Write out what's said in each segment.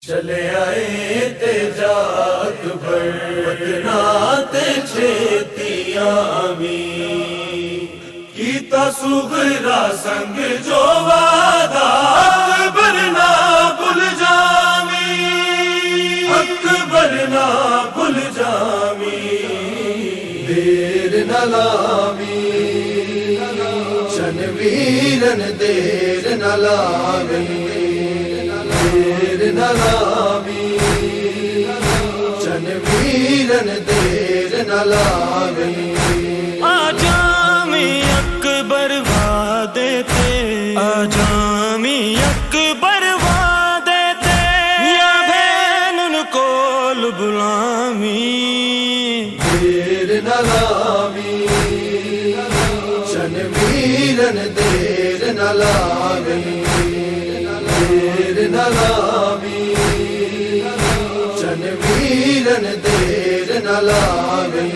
چلے آئے تے جات بھرنا تے چھیتیاں می کیتا سغرا سنگ جو وعدہ اکبر نہ بھول جامی اکبر نہ بھول جامی دیر نہ لامی چن ویرن دیر نہ لامی دیر نہ لامی چن ویرن دیر نہ لامی آجامی اکبر وعدے تے آجامی اکبر وعدے تے یا بہنن کول بلامی دیر نہ لامی چن ویرن دیر نہ لامی دیر نہ لامی چن ویرن دیر نہ لامی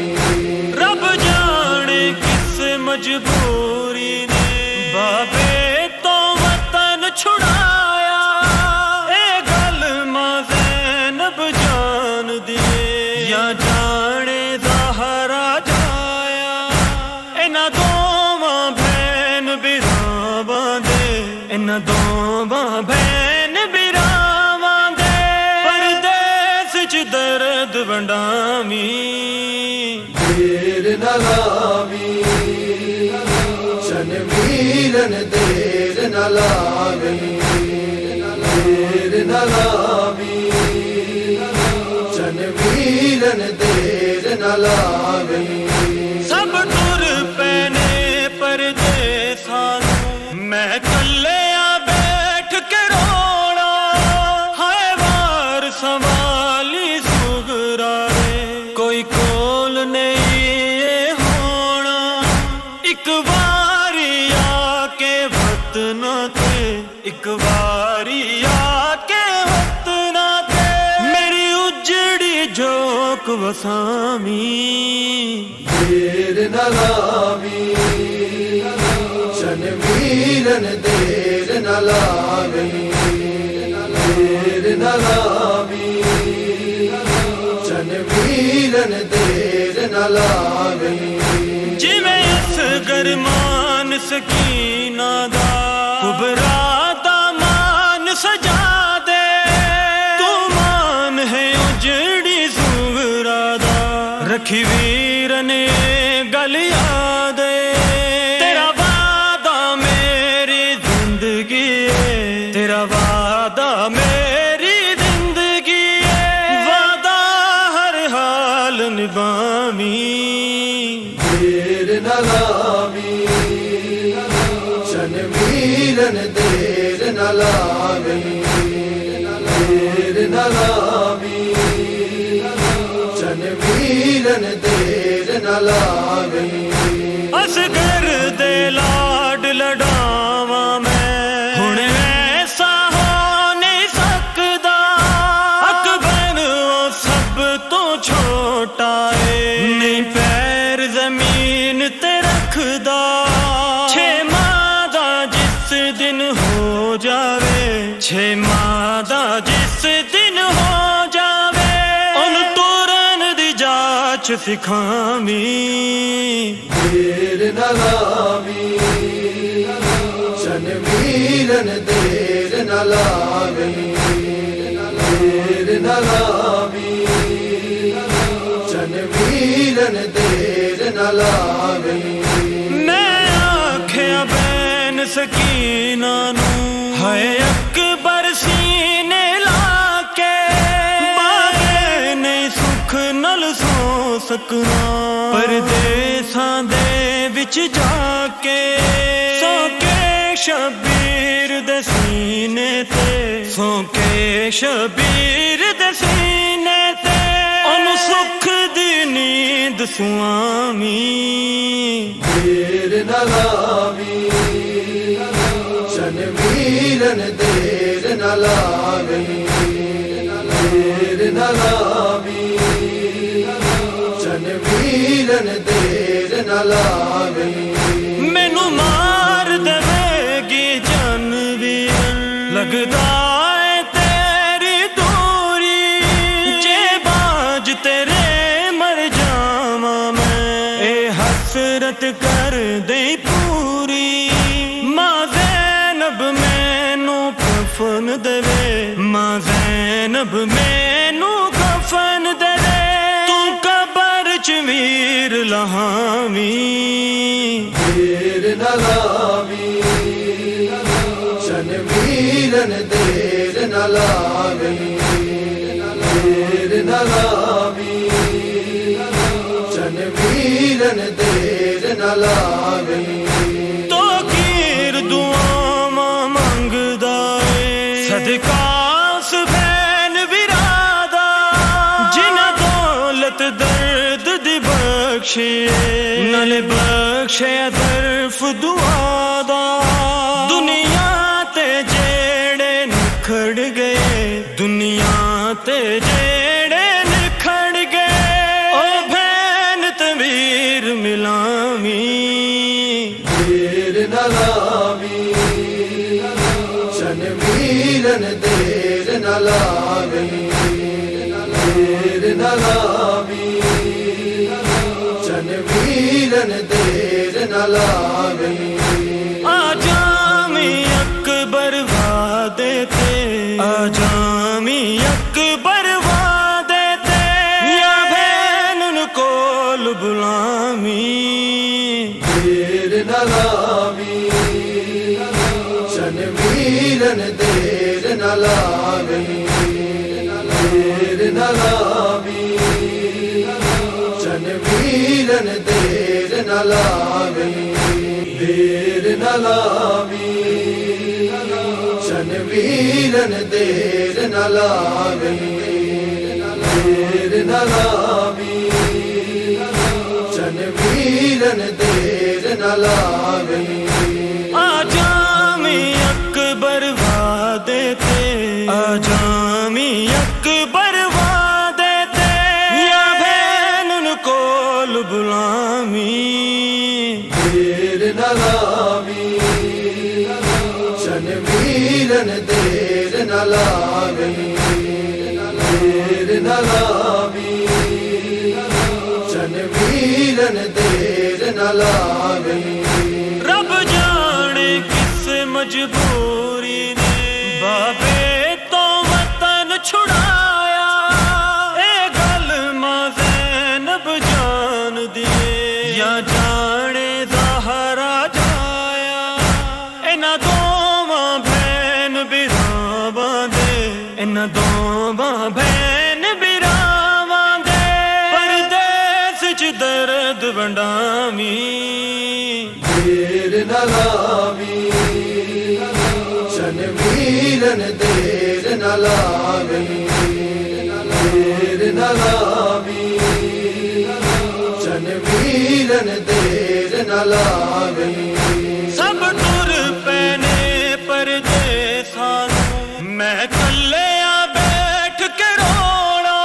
رب جانے کس مجبوری نے بابے تو وطن چھڑایا اے گل ماں زینب جان دیے یا جانے زہرا جایا انہاں دوواں بہن براواں دے انہاں دوواں بہن براواں دے پردیس وچ درد ونڈامی دیر نہ لامی چن ویرن دیر نہ لامی دیر نہ لامی چن ویرن دیر نہ لامی سب ٹر پینے پردیساں میں کلیا بیٹھ کے رونا ہائے وار سنبھالی سغرا رے کوئی کول نہیں ہونا ایک واری آ کے وطن تے ایک واری آ کے وطن تے میری اجڑی جوک وسامی دیر نہ لامی چن ویرن دیر نہ لامی دیر نہ لامی چن ویرن دیر نہ لامی جی میں اس گرمان سکینہ دا کبرا دا مان سجا دے تو مان ہے اجڑی سغرا دا رکھی ویرن گل یاد تیرا وعدہ میری زندگی ہے تیرا وعدہ میری زندگی ہے وعدہ ہر حال نبھامی دیر نہ لامی چن ویرن دیر نہ لامی دیر نہ لامی چن ویرن دیر نہ لامی اصغر دے لاڈ لڈاواں میں ہن ایسا ہو نہیں سکدا اکبر وہ سب تو چھوٹا ہے نہیں پیر زمین تے رکھدا چھ ماہ دا جس دن ہو جاوے چھ ماہ دا جس دن ہو جاوے ان تورن دی جاچ سکھامی دیر نہ لامی چن ویرن دیر نہ لامی دیر نہ لامی چن ویرن دیر نہ لامی میں آکھیا بین سکینہ نو ہائے اکبر سینے لا کے بابے نہیں سکھ نل سو سکنا پردیساں دے وچ جا کے سو کے شبیر دے سینے تے سو کے شبیر دے سینے تے انو سکھ دی نیند سوامی دیر نہ لامی چن ویرن دیر نہ لامی دیر نہ لامی چن ویرن دیر نہ لامی مینو مار دے گی جان ویرن لگدا ہے تیری دو ماں زینب مینو کفن دے دے تو قبر چ ویر لہاویں دیر نہ لاویں چن ویرن دیر نہ لاویں دیر نہ لاویں چن ویرن دیر نہ لاویں تو کیر دعاواں منگدا اے صدقہ اس بہن ورادا جنہاں دولت درد دی بخشے نالے بخشے طرف دعا دا دنیا تے جیڑے نکھڑ گئے دنیا تے جیڑے نکھڑ گئے او بہن تمیر ملاویں دیر نہ لاویں چن ویرن دیر نہ لاویں دیر نہ لاویں چن ویرن دیر نہ لاویں آجامی اکبر وعدے تے آجامی اکبر وعدے تے یا بہن کول بلاویں دیر نہ لاویں چن ویرن دیر نہ لاویں دیر نہ لاویں چن ویرن دیر نہ لاویں دیر نہ لاویں چن ویرن دیر نہ لاویں دیر نہ لاویں چن ویرن دیر نہ لاویں آجامی اکبر وعدے تے آجامی اکبر وعدے تے یا بہن کول بلاویں دیر نہ لاویں چن ویرن دیر نہ لاویں دیر نہ لاویں چن ویرن دیر نہ لاویں رب جانے کس مجبوری نے بابے تو وطن چھڑایا اے گل ماں زینب جان دیے یا جانے زہرا جایا انہاں دوواں بہن براواں دے انہاں دوواں بہن براواں دے پردیس چ درد ونڈاویں دیر نہ لاویں چن ویرن دیر نہ لاویں دیر نہ لاویں چن ویرن دیر نہ لاویں سب ٹر پینے پردیساں میں کلیا بیٹھ کے رونا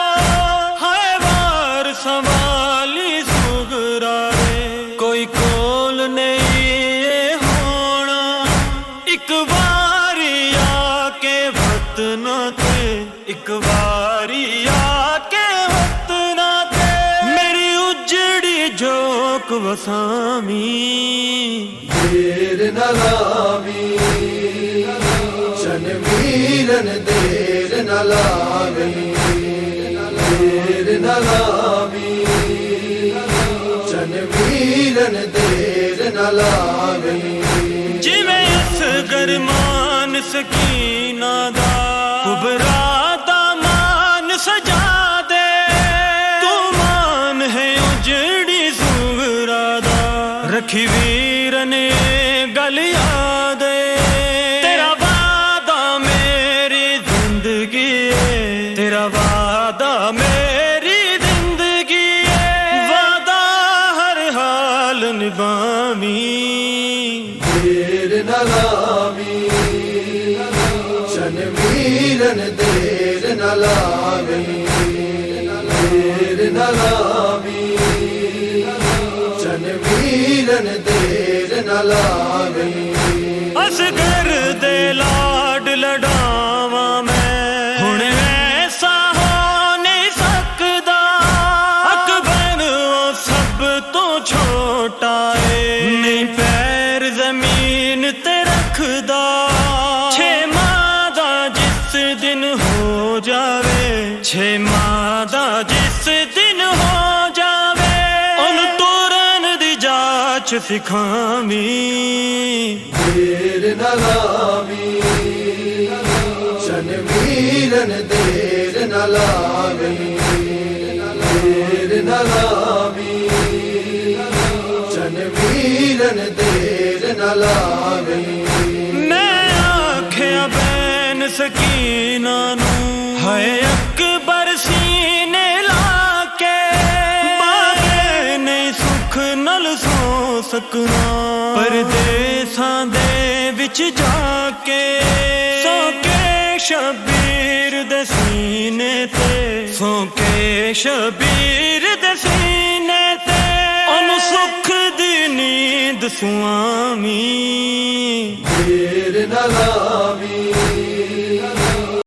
ہائے وار سنبھالی سغرا رے کوئی کول نہیں ہونا ایک واری آ کے وطن تے ایک واری آ کے وطن تے میری اجڑی جوک وسامی دیر نہ لاویں چن ویرن دیر نہ لاویں دیر نہ لاویں چن ویرن دیر نہ لاویں جی میں اصغر مان سکینہ دا کبرا دا مان سجا دے تو مان ہے اجڑی سغرا دا رکھی ویرن گل یاد تیرا وعدہ میری زندگی ہے تیرا وعدہ میری زندگی ہے وعدہ ہر حال نبھاویں دیر نہ لاویں چن ویرن دیر نہ لاویں دیر نہ لاویں چن ویرن دیر نہ لاویں اصغر دے لاڈ لڈاواں میں ہن ایسا ہو نہیں سکدا اکبر وہ سب تو چھوٹا ہے نہیں پیر زمین تے رکھدا چھ ماں دا جس دے ਦਿਨ ਹੋ ਜਾਵੇ, ਛੇਵਾਂ ਦਾ ਜਿਸ ਦਿਨ ਹੋ ਜਾਵੇ, ਉਹਨੂੰ ਤੁਰਨ ਦੀ ਜਾਚ ਸਿਖਾਵੀਂ। ਦੇਰ ਨਾ ਲਾਵੀਂ ਸ਼ਨਵੀਰਨ, ਦੇਰ ਨਾ ਲਾਵੀਂ, ਦੇਰ ਨਾ ਲਾਵੀਂ ਸ਼ਨਵੀਰਨ, ਦੇਰ ਨਾ ਲਾਵੀਂ। ਮੈਂ ਆਖਿਆ ਬੈਨ ਸਕੀਨਾ ਨੂੰ, ਹਾਏ ਅਕਬਰ ਸੀਨੇ ਲਾ ਕੇ, ਬਾਰੇ ਨਹੀਂ ਸੁੱਖ ਨਾਲ ਸੋ ਸਕਣਾ, ਪਰਦੇਸਾਂ ਦੇ ਵਿੱਚ ਜਾ ਕੇ, ਸੋ ਕੇ ਸ਼ਬੀਰ ਦੇ ਸੀਨੇ ਤੇ, ਸੋ ਕੇ ਸ਼ਬੀਰ ਦੇ ਸੀਨੇ ਤੇ, ਉਹਨੂੰ ਸੁੱਖ ਦੀ ਨੀਂਦ ਸੁਆਵੀਂ। ਦੇਰ ਨਾ ਲਾਵੀਂ